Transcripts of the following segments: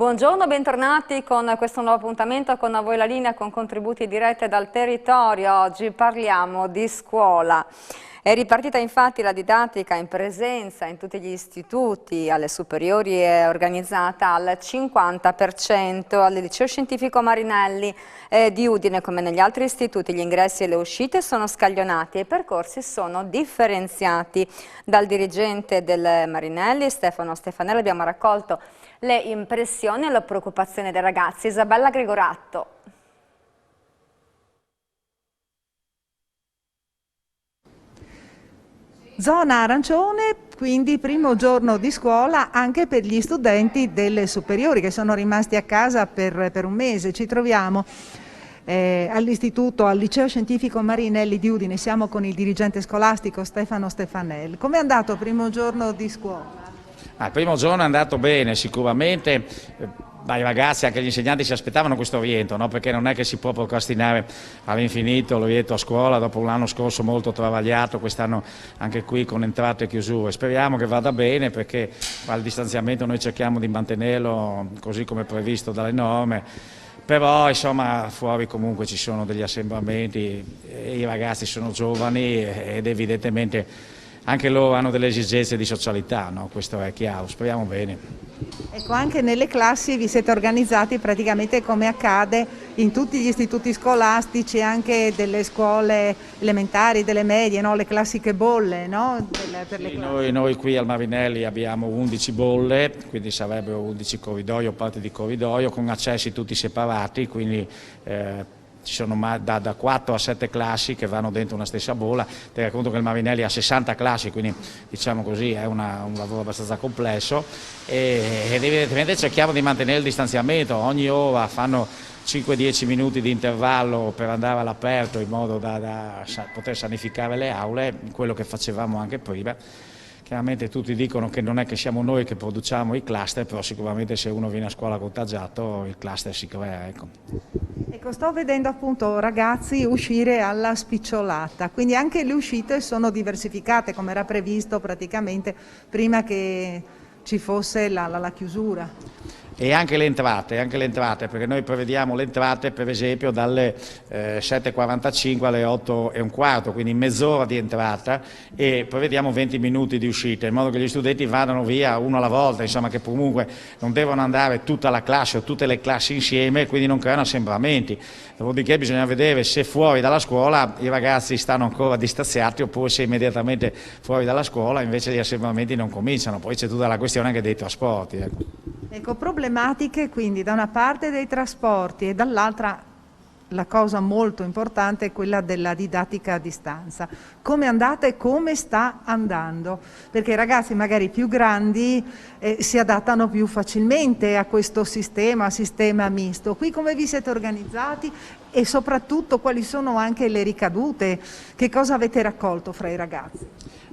Buongiorno, bentornati con questo nuovo appuntamento con A Voi la Linea con contributi diretti dal territorio. Oggi parliamo di scuola. È ripartita infatti la didattica in presenza in tutti gli istituti, alle superiori è organizzata al 50%, al liceo scientifico Marinelli di Udine come negli altri istituti gli ingressi e le uscite sono scaglionati e i percorsi sono differenziati. Dal dirigente del Marinelli, Stefano Stefanelli, abbiamo raccolto le impressioni e la preoccupazione dei ragazzi. Isabella Gregoratto. Zona arancione, quindi primo giorno di scuola anche per gli studenti delle superiori che sono rimasti a casa per un mese. Ci troviamo all'istituto, al liceo scientifico Marinelli di Udine, siamo con il dirigente scolastico Stefano Stefanelli. Com'è andato il primo giorno di scuola? Il primo giorno è andato bene sicuramente. I ragazzi, anche gli insegnanti si aspettavano questo rientro, no? Perché non è che si può procrastinare all'infinito il rientro a scuola dopo un anno scorso molto travagliato, quest'anno anche qui con entrate e chiusure. Speriamo che vada bene perché al distanziamento noi cerchiamo di mantenerlo così come previsto dalle norme, però insomma fuori comunque ci sono degli assembramenti, i ragazzi sono giovani ed evidentemente anche loro hanno delle esigenze di socialità, no? Questo è chiaro, speriamo bene. Ecco, anche nelle classi vi siete organizzati praticamente come accade in tutti gli istituti scolastici, anche delle scuole elementari, delle medie, no? Le classiche bolle, no? Per le classi. Noi qui al Marinelli abbiamo 11 bolle, quindi sarebbero 11 corridoi o parti di corridoio con accessi tutti separati, quindi ci sono da 4 a 7 classi che vanno dentro una stessa bolla. Tenete conto che il Marinelli ha 60 classi, quindi diciamo così è un lavoro abbastanza complesso ed evidentemente cerchiamo di mantenere il distanziamento, ogni ora fanno 5-10 minuti di intervallo per andare all'aperto in modo da poter sanificare le aule, quello che facevamo anche prima. Chiaramente tutti dicono che non è che siamo noi che produciamo i cluster, però sicuramente se uno viene a scuola contagiato il cluster si crea. Ecco, sto vedendo appunto ragazzi uscire alla spicciolata, quindi anche le uscite sono diversificate come era previsto praticamente prima che ci fosse la chiusura. E anche le entrate, perché noi prevediamo le entrate per esempio dalle 7:45 alle 8:15, quindi mezz'ora di entrata e prevediamo 20 minuti di uscita, in modo che gli studenti vadano via uno alla volta, insomma che comunque non devono andare tutta la classe o tutte le classi insieme, quindi non creano assembramenti. Dopodiché bisogna vedere se fuori dalla scuola i ragazzi stanno ancora distanziati oppure se immediatamente fuori dalla scuola invece gli assembramenti non cominciano, poi c'è tutta la questione anche dei trasporti. Ecco, problematiche quindi da una parte dei trasporti e dall'altra la cosa molto importante è quella della didattica a distanza. Come è andata e come sta andando? Perché i ragazzi magari più grandi si adattano più facilmente a questo sistema misto. Qui come vi siete organizzati e soprattutto quali sono anche le ricadute? Che cosa avete raccolto fra i ragazzi?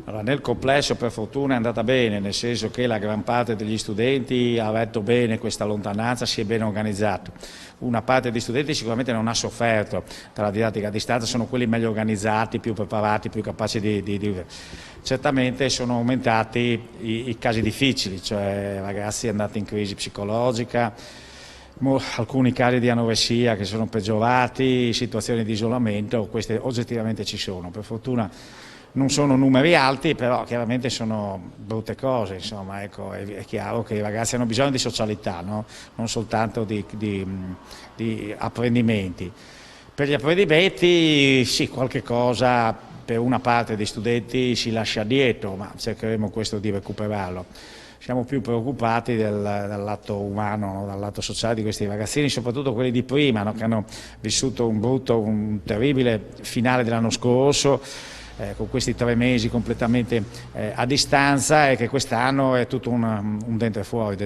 Allora, nel complesso per fortuna è andata bene, nel senso che la gran parte degli studenti ha retto bene questa lontananza, si è ben organizzato. Una parte degli studenti sicuramente non ha sofferto dalla didattica a distanza, sono quelli meglio organizzati, più preparati, più capaci di. Certamente sono aumentati i casi difficili, cioè ragazzi andati in crisi psicologica, alcuni casi di anoressia che sono peggiorati, situazioni di isolamento, queste oggettivamente ci sono. Per fortuna non sono numeri alti, però chiaramente sono brutte cose, insomma, ecco, è chiaro che i ragazzi hanno bisogno di socialità, no? Non soltanto di apprendimenti. Per gli apprendimenti sì, qualche cosa per una parte dei studenti si lascia dietro, ma cercheremo questo di recuperarlo. Siamo più preoccupati dal lato umano, no? Dal lato sociale di questi ragazzini, soprattutto quelli di prima, no? Che hanno vissuto un terribile finale dell'anno scorso, con questi 3 mesi completamente a distanza e che quest'anno è tutto un dentro e fuori.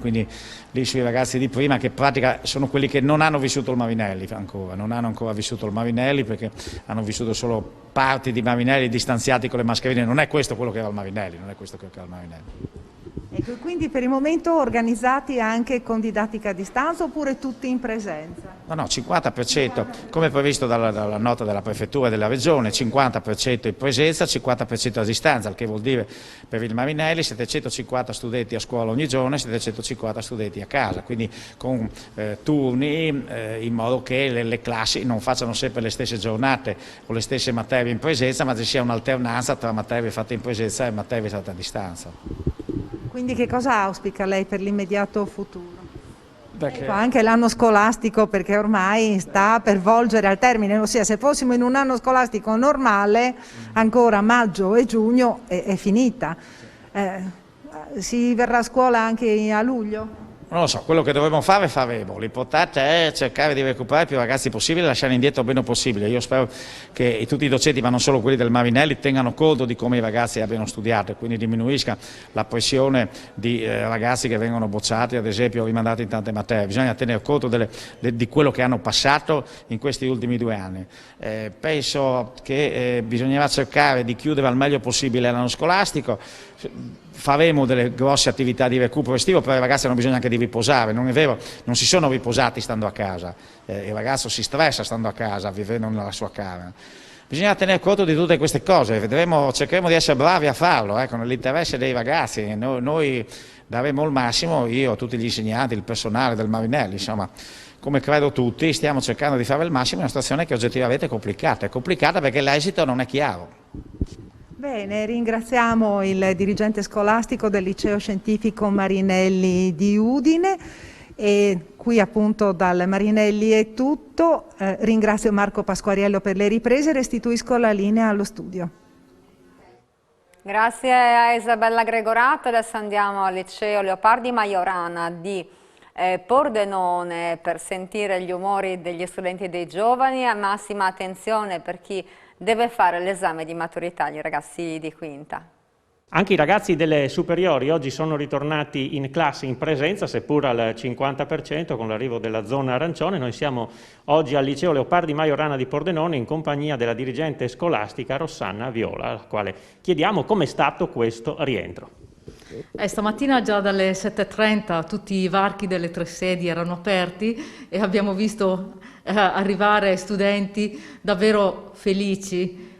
Quindi lì sui ragazzi di prima che in pratica sono quelli che non hanno vissuto il Marinelli ancora, non hanno ancora vissuto il Marinelli perché hanno vissuto solo parti di Marinelli distanziati con le mascherine, non è questo quello che era il Marinelli, Ecco, quindi per il momento organizzati anche con didattica a distanza oppure tutti in presenza? No, 50% come previsto dalla nota della prefettura e della regione, 50% in presenza, 50% a distanza, il che vuol dire per il Marinelli 750 studenti a scuola ogni giorno e 750 studenti a casa, quindi con turni in modo che le classi non facciano sempre le stesse giornate o le stesse materie in presenza, ma ci sia un'alternanza tra materie fatte in presenza e materie fatte a distanza. Quindi che cosa auspica lei per l'immediato futuro? Perché... Ecco, anche l'anno scolastico, perché ormai sta per volgere al termine, ossia se fossimo in un anno scolastico normale, ancora maggio e giugno è finita. Si verrà a scuola anche a luglio? Non lo so, quello che dovremmo fare faremo, l'importante è cercare di recuperare più ragazzi possibile e lasciare indietro il meno possibile. Io spero che tutti i docenti, ma non solo quelli del Marinelli, tengano conto di come i ragazzi abbiano studiato e quindi diminuisca la pressione di ragazzi che vengono bocciati, ad esempio rimandati in tante materie. Bisogna tener conto di quello che hanno passato in questi ultimi 2 anni. Penso che bisognerà cercare di chiudere al meglio possibile l'anno scolastico. Faremo delle grosse attività di recupero estivo, però i ragazzi hanno bisogno anche di riposare, non è vero, non si sono riposati stando a casa, il ragazzo si stressa stando a casa, vivendo nella sua camera. Bisogna tener conto di tutte queste cose, cercheremo di essere bravi a farlo, nell'interesse dei ragazzi, noi daremo il massimo, io, tutti gli insegnanti, il personale del Marinelli, insomma, come credo tutti, stiamo cercando di fare il massimo in una situazione che oggettivamente è complicata perché l'esito non è chiaro. Bene, ringraziamo il dirigente scolastico del Liceo Scientifico Marinelli di Udine e qui appunto dal Marinelli è tutto. Ringrazio Marco Pasquariello per le riprese e restituisco la linea allo studio. Grazie a Isabella Gregorato. Adesso andiamo al Liceo Leopardi Majorana di Pordenone per sentire gli umori degli studenti e dei giovani. Massima attenzione per chi deve fare l'esame di maturità, gli ragazzi di quinta. Anche i ragazzi delle superiori oggi sono ritornati in classe in presenza, seppur al 50% con l'arrivo della zona arancione. Noi siamo oggi al Liceo Leopardi Majorana di Pordenone in compagnia della dirigente scolastica Rossana Viola, alla quale chiediamo com'è stato questo rientro. Stamattina già dalle 7:30 tutti i varchi delle 3 sedi erano aperti e abbiamo visto arrivare studenti davvero felici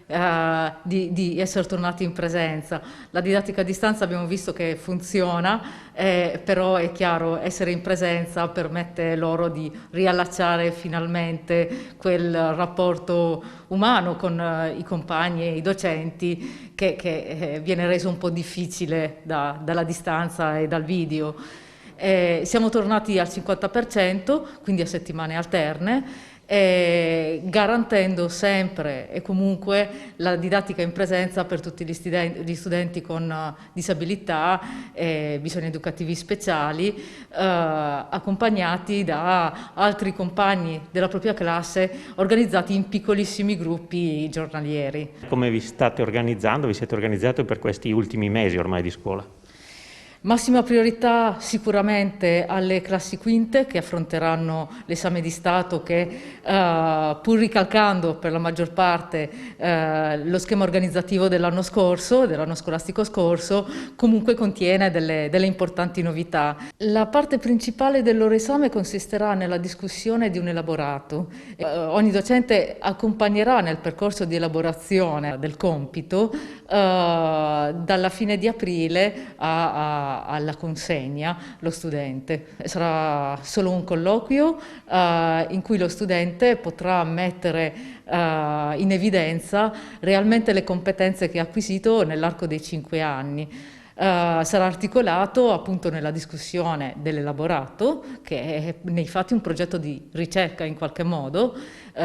di essere tornati in presenza. La didattica a distanza abbiamo visto che funziona, però è chiaro, essere in presenza permette loro di riallacciare finalmente quel rapporto umano con i compagni e i docenti che viene reso un po' difficile dalla distanza e dal video. Siamo tornati al 50%, quindi a settimane alterne, garantendo sempre e comunque la didattica in presenza per tutti gli studenti con disabilità e bisogni educativi speciali, accompagnati da altri compagni della propria classe organizzati in piccolissimi gruppi giornalieri. Come vi state organizzando? Vi siete organizzati per questi ultimi mesi ormai di scuola? Massima priorità sicuramente alle classi quinte che affronteranno l'esame di Stato che, pur ricalcando per la maggior parte lo schema organizzativo dell'anno scorso, dell'anno scolastico scorso, comunque contiene delle importanti novità. La parte principale del loro esame consisterà nella discussione di un elaborato. Ogni docente accompagnerà nel percorso di elaborazione del compito dalla fine di aprile alla consegna lo studente. Sarà solo un colloquio in cui lo studente potrà mettere in evidenza realmente le competenze che ha acquisito nell'arco dei 5 anni. Sarà articolato appunto nella discussione dell'elaborato, che è nei fatti un progetto di ricerca in qualche modo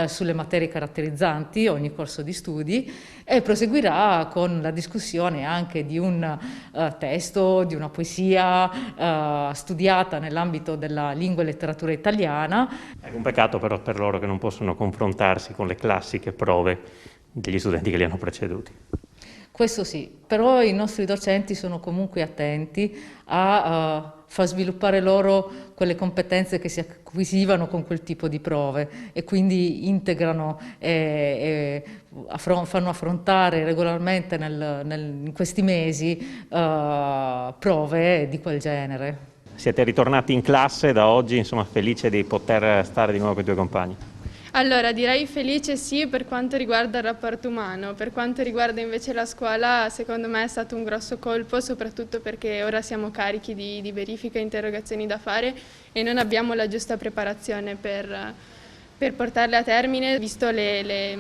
sulle materie caratterizzanti ogni corso di studi, e proseguirà con la discussione anche di un testo, di una poesia studiata nell'ambito della lingua e letteratura italiana. È un peccato però per loro che non possono confrontarsi con le classiche prove degli studenti che li hanno preceduti. Questo sì, però i nostri docenti sono comunque attenti a far sviluppare loro quelle competenze che si acquisivano con quel tipo di prove e quindi integrano e fanno affrontare regolarmente in questi mesi prove di quel genere. Siete ritornati in classe da oggi, insomma felice di poter stare di nuovo con i tuoi compagni? Allora, direi felice sì per quanto riguarda il rapporto umano, per quanto riguarda invece la scuola, secondo me è stato un grosso colpo, soprattutto perché ora siamo carichi di verifiche e interrogazioni da fare e non abbiamo la giusta preparazione per portarle a termine, visto le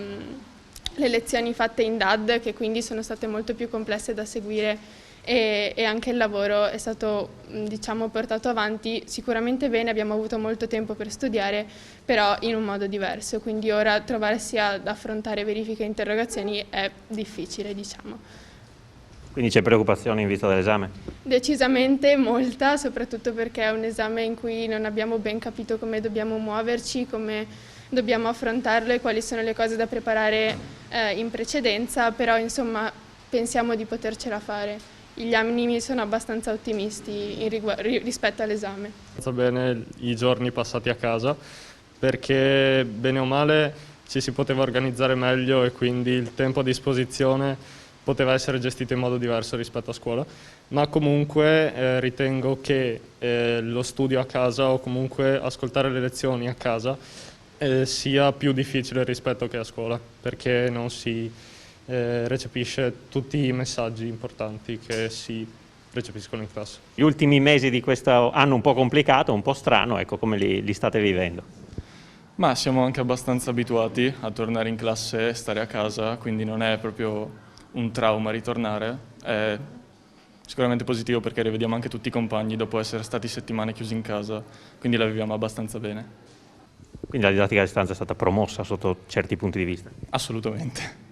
lezioni fatte in DAD, che quindi sono state molto più complesse da seguire e anche il lavoro è stato, diciamo, portato avanti sicuramente bene, abbiamo avuto molto tempo per studiare, però in un modo diverso, quindi ora trovarsi ad affrontare verifiche e interrogazioni è difficile, diciamo. Quindi c'è preoccupazione in vista dell'esame? Decisamente molta, soprattutto perché è un esame in cui non abbiamo ben capito come dobbiamo muoverci, come dobbiamo affrontarlo e quali sono le cose da preparare in precedenza, però insomma pensiamo di potercela fare. Gli animi sono abbastanza ottimisti rispetto all'esame. Bene i giorni passati a casa perché bene o male ci si poteva organizzare meglio e quindi il tempo a disposizione poteva essere gestito in modo diverso rispetto a scuola, ma comunque ritengo che lo studio a casa o comunque ascoltare le lezioni a casa sia più difficile rispetto che a scuola, perché non si recepisce tutti i messaggi importanti che si recepiscono in classe. Gli ultimi mesi di questo anno un po' complicato, un po' strano, ecco, come li state vivendo? Ma siamo anche abbastanza abituati a tornare in classe e stare a casa, quindi non è proprio un trauma ritornare. È sicuramente positivo perché rivediamo anche tutti i compagni dopo essere stati settimane chiusi in casa, quindi la viviamo abbastanza bene. Quindi la didattica a distanza è stata promossa sotto certi punti di vista? Assolutamente.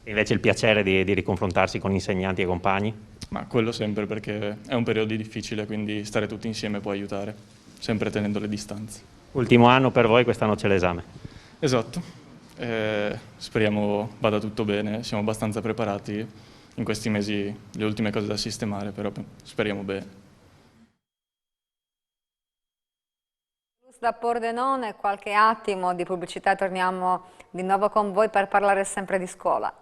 Invece il piacere di riconfrontarsi con insegnanti e compagni? Ma quello sempre perché è un periodo difficile, quindi stare tutti insieme può aiutare, sempre tenendo le distanze. Ultimo anno per voi, quest'anno c'è l'esame. Esatto, speriamo vada tutto bene, siamo abbastanza preparati in questi mesi, le ultime cose da sistemare, però speriamo bene. Da Pordenone, qualche attimo di pubblicità, torniamo di nuovo con voi per parlare sempre di scuola.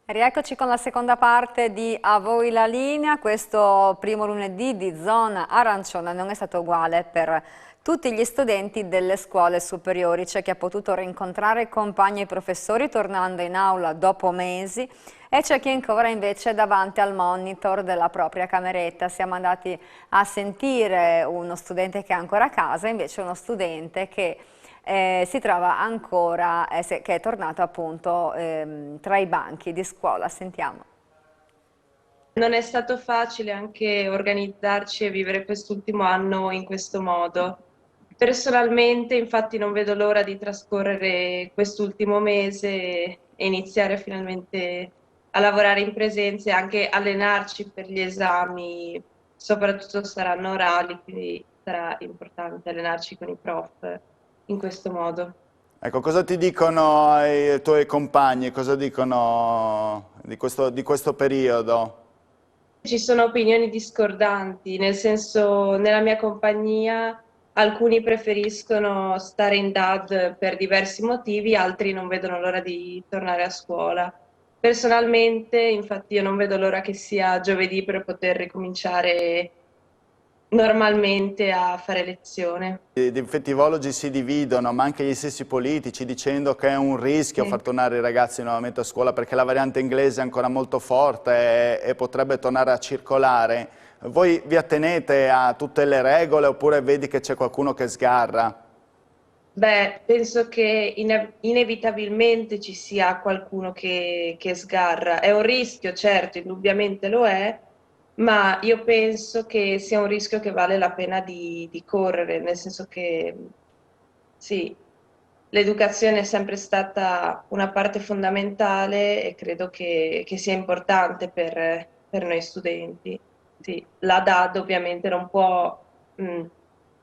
Rieccoci con la seconda parte di A voi la linea. Questo primo lunedì di zona arancione non è stato uguale per tutti gli studenti delle scuole superiori. C'è chi ha potuto rincontrare compagni e professori tornando in aula dopo mesi e c'è chi è ancora invece davanti al monitor della propria cameretta. Siamo andati a sentire uno studente che è ancora a casa, invece uno studente che si trova ancora, che è tornato appunto tra i banchi di scuola. Sentiamo. Non è stato facile anche organizzarci e vivere quest'ultimo anno in questo modo. Personalmente, infatti, non vedo l'ora di trascorrere quest'ultimo mese e iniziare finalmente a lavorare in presenza e anche allenarci per gli esami, soprattutto saranno orali, quindi sarà importante allenarci con i prof in questo modo. Ecco, cosa ti dicono i tuoi compagni, cosa dicono di questo periodo? Ci sono opinioni discordanti, nel senso, nella mia compagnia alcuni preferiscono stare in DAD per diversi motivi, altri non vedono l'ora di tornare a scuola. Personalmente, infatti, io non vedo l'ora che sia giovedì per poter ricominciare normalmente a fare lezione. Gli infettivologi si dividono, ma anche gli stessi politici, dicendo che è un rischio far tornare i ragazzi nuovamente a scuola perché la variante inglese è ancora molto forte e potrebbe tornare a circolare. Voi vi attenete a tutte le regole oppure vedi che c'è qualcuno che sgarra? Beh, penso che inevitabilmente ci sia qualcuno che sgarra. È un rischio, certo, indubbiamente lo è, ma io penso che sia un rischio che vale la pena di correre, nel senso che sì, l'educazione è sempre stata una parte fondamentale e credo che sia importante per noi studenti. Sì, la DAD ovviamente non può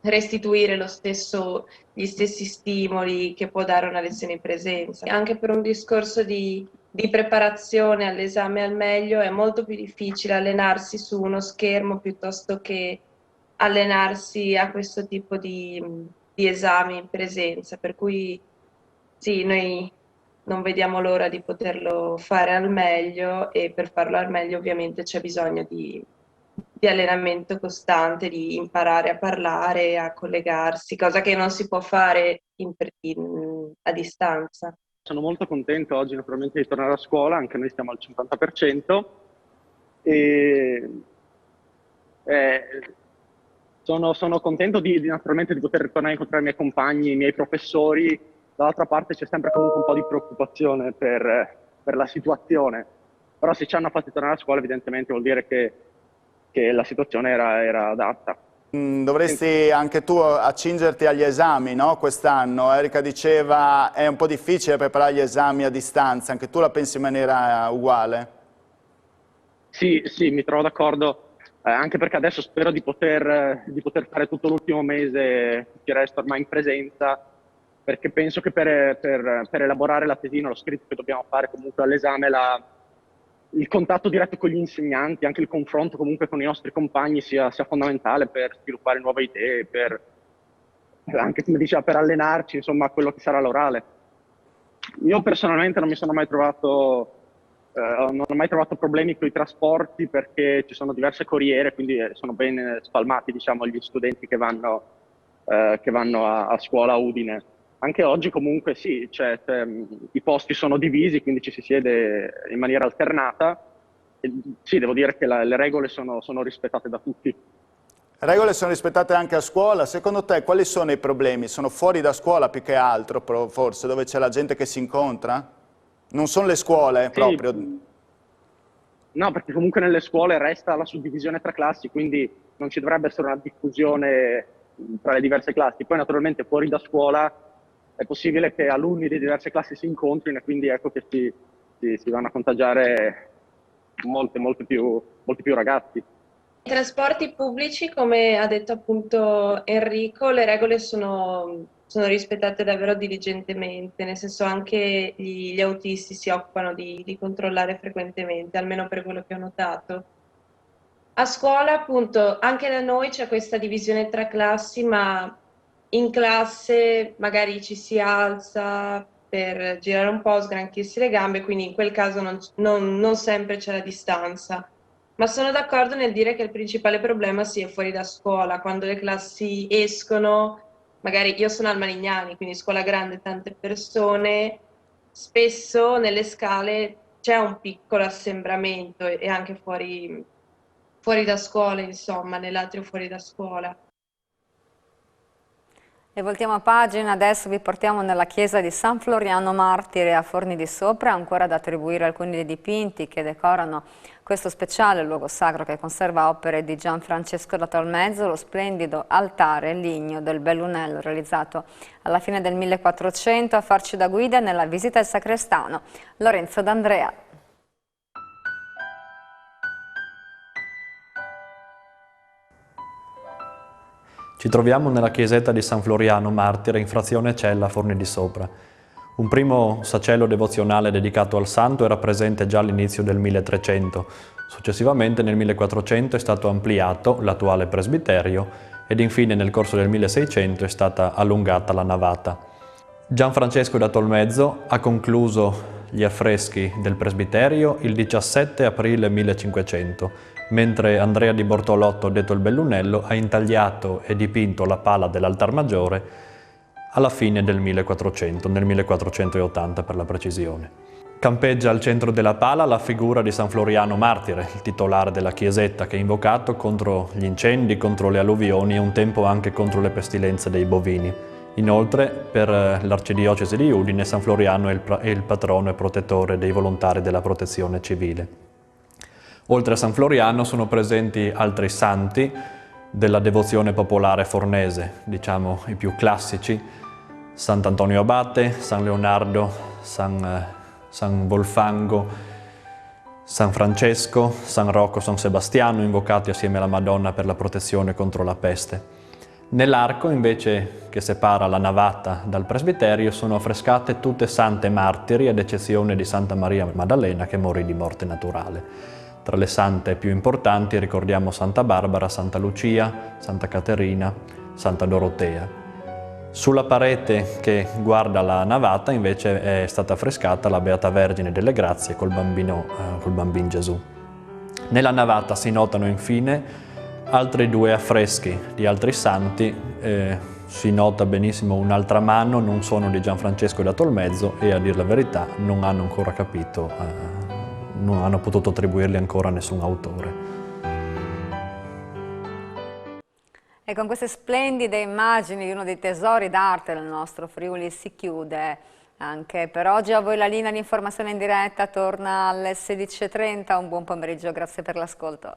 restituire gli stessi stimoli che può dare una lezione in presenza. Anche per un discorso di preparazione all'esame al meglio è molto più difficile allenarsi su uno schermo piuttosto che allenarsi a questo tipo di esami in presenza, per cui sì, noi non vediamo l'ora di poterlo fare al meglio, e per farlo al meglio ovviamente c'è bisogno di allenamento costante, di imparare a parlare, a collegarsi, cosa che non si può fare a distanza. Sono molto contento oggi naturalmente di tornare a scuola, anche noi stiamo al 50%, e sono contento naturalmente di poter tornare a incontrare i miei compagni, i miei professori. Dall'altra parte c'è sempre comunque un po' di preoccupazione per la situazione, però se ci hanno fatti tornare a scuola evidentemente vuol dire che la situazione era adatta. Dovresti anche tu accingerti agli esami, no? Quest'anno. Erika diceva è un po' difficile preparare gli esami a distanza, anche tu la pensi in maniera uguale? Sì, mi trovo d'accordo, anche perché adesso spero di poter fare tutto l'ultimo mese che resta ormai in presenza, perché penso che per elaborare la tesina, lo scritto che dobbiamo fare comunque all'esame, il contatto diretto con gli insegnanti, anche il confronto comunque con i nostri compagni sia fondamentale per sviluppare nuove idee, anche come diceva, per allenarci insomma a quello che sarà l'orale. Io personalmente non ho mai trovato problemi con i trasporti, perché ci sono diverse corriere, quindi sono ben spalmati, diciamo, gli studenti che vanno a scuola a Udine. Anche oggi comunque sì, i posti sono divisi, quindi ci si siede in maniera alternata. E sì, devo dire che le regole sono rispettate da tutti. Le regole sono rispettate anche a scuola. Secondo te quali sono i problemi? Sono fuori da scuola più che altro, forse, dove c'è la gente che si incontra? Non sono le scuole proprio? No, perché comunque nelle scuole resta la suddivisione tra classi, quindi non ci dovrebbe essere una diffusione tra le diverse classi. Poi naturalmente fuori da scuola è possibile che alunni di diverse classi si incontrino, e quindi ecco che si vanno a contagiare molti più ragazzi. I trasporti pubblici, come ha detto appunto Enrico, le regole sono rispettate davvero diligentemente, nel senso anche gli autisti si occupano di controllare frequentemente, almeno per quello che ho notato. A scuola appunto anche da noi c'è questa divisione tra classi, ma in classe magari ci si alza per girare un po', sgranchirsi le gambe, quindi in quel caso non sempre c'è la distanza. Ma sono d'accordo nel dire che il principale problema sia fuori da scuola, quando le classi escono, magari io sono al Marignani, quindi scuola grande, tante persone, spesso nelle scale c'è un piccolo assembramento, e anche fuori da scuola, insomma, nell'atrio fuori da scuola. E voltiamo pagina, adesso vi portiamo nella chiesa di San Floriano Martire a Forni di Sopra, ancora da attribuire alcuni dei dipinti che decorano questo speciale luogo sacro che conserva opere di Gianfrancesco da Tolmezzo, lo splendido altare in ligneo del Bellunello realizzato alla fine del 1400, a farci da guida nella visita al sacrestano Lorenzo D'Andrea. Ci troviamo nella chiesetta di San Floriano Martire in frazione Cella, Forni di Sopra. Un primo sacello devozionale dedicato al santo era presente già all'inizio del 1300. Successivamente nel 1400 è stato ampliato l'attuale presbiterio ed infine nel corso del 1600 è stata allungata la navata. Gianfrancesco da Tolmezzo ha concluso gli affreschi del presbiterio il 17 aprile 1500, mentre Andrea di Bortolotto, detto il Bellunello, ha intagliato e dipinto la pala dell'altar maggiore alla fine del 1400, nel 1480 per la precisione. Campeggia al centro della pala la figura di San Floriano Martire, il titolare della chiesetta, che è invocato contro gli incendi, contro le alluvioni e un tempo anche contro le pestilenze dei bovini. Inoltre, per l'arcidiocesi di Udine, San Floriano è il patrono e protettore dei volontari della protezione civile. Oltre a San Floriano sono presenti altri santi della devozione popolare fornese, diciamo i più classici: Sant'Antonio Abate, San Leonardo, San Volfango, San Francesco, San Rocco, San Sebastiano, invocati assieme alla Madonna per la protezione contro la peste. Nell'arco, invece, che separa la navata dal presbiterio, sono affrescate tutte sante martiri, ad eccezione di Santa Maria Maddalena, che morì di morte naturale. Tra le sante più importanti ricordiamo Santa Barbara, Santa Lucia, Santa Caterina, Santa Dorotea. Sulla parete che guarda la navata invece è stata affrescata la Beata Vergine delle Grazie col bambino Gesù. Nella navata si notano infine altri 2 affreschi di altri santi, si nota benissimo un'altra mano, non sono di Gianfrancesco da Tolmezzo e a dir la verità non hanno ancora capito, non hanno potuto attribuirli ancora a nessun autore. E con queste splendide immagini di uno dei tesori d'arte del nostro Friuli si chiude anche per oggi. A voi la linea di informazione in diretta torna alle 16:30. Un buon pomeriggio, grazie per l'ascolto.